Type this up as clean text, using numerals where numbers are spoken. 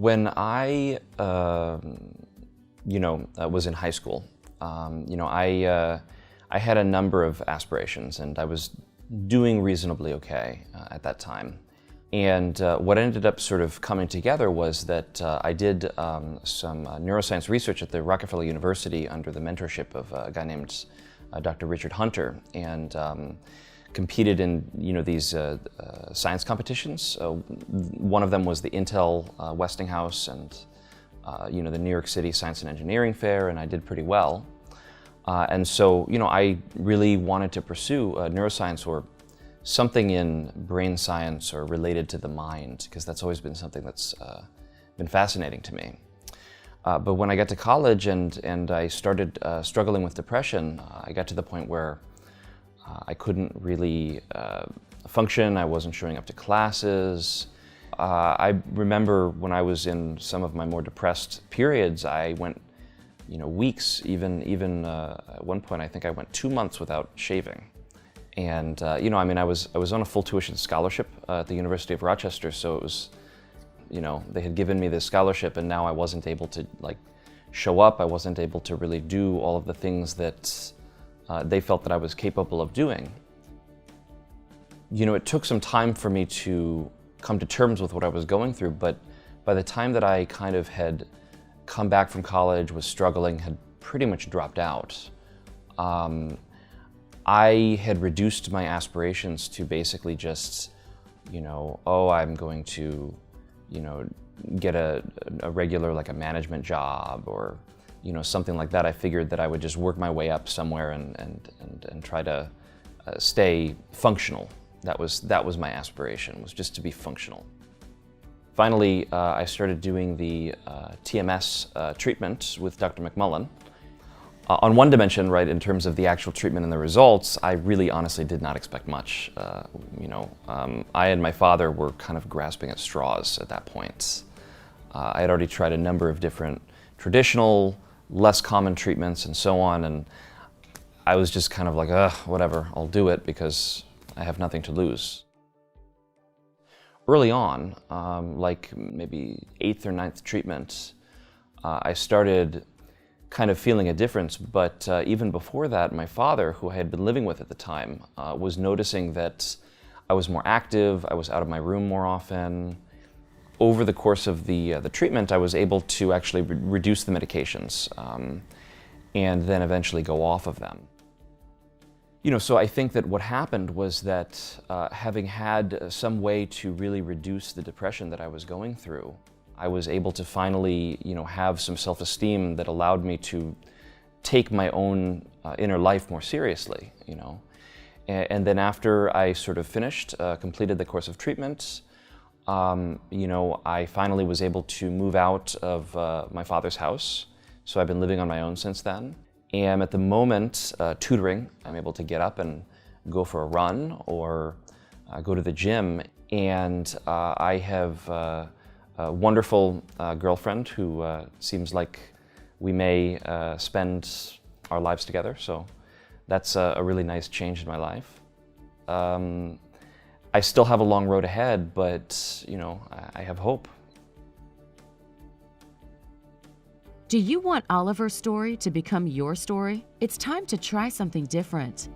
When I, was in high school, I had a number of aspirations, and I was doing reasonably okay at that time. And what ended up sort of coming together was that I did some neuroscience research at the Rockefeller University under the mentorship of a guy named Dr. Richard Hunter, and competed in these science competitions. One of them was the Intel Westinghouse and the New York City Science and Engineering Fair, and I did pretty well. And so I really wanted to pursue neuroscience or something in brain science or related to the mind, because that's always been something that's been fascinating to me. But when I got to college and I started struggling with depression, I got to the point where I couldn't really function. I wasn't showing up to classes. I remember when I was in some of my more depressed periods, I went weeks, even at one point I think I went 2 months without shaving. And I was on a full tuition scholarship at the University of Rochester, so it was, they had given me this scholarship, and now I wasn't able to show up. I wasn't able to really do all of the things that they felt that I was capable of doing. It took some time for me to come to terms with what I was going through, but by the time that I kind of had come back from college, was struggling, had pretty much dropped out, I had reduced my aspirations to basically just, I'm going to, get a regular, a management job or, something like that. I figured that I would just work my way up somewhere and try to stay functional. That was my aspiration, was just to be functional. Finally, I started doing the TMS treatment with Dr. McMullen. On one dimension, right, in terms of the actual treatment and the results, I really honestly did not expect much. I and my father were kind of grasping at straws at that point. I had already tried a number of different traditional, less common treatments and so on, and I was just kind of like, whatever, I'll do it because I have nothing to lose. Early on, maybe 8th or 9th treatment, I started kind of feeling a difference, but even before that, my father, who I had been living with at the time, was noticing that I was more active, I was out of my room more often. Over the course of the treatment, I was able to actually reduce the medications and then eventually go off of them. So I think that what happened was that having had some way to really reduce the depression that I was going through, I was able to finally, have some self-esteem that allowed me to take my own inner life more seriously, And then after I sort of finished, completed the course of treatment, I finally was able to move out of my father's house. So I've been living on my own since then. And at the moment, tutoring, I'm able to get up and go for a run or go to the gym. And I have a wonderful girlfriend who seems like we may spend our lives together. So that's a really nice change in my life. I still have a long road ahead, but I have hope. Do you want Oliver's story to become your story? It's time to try something different.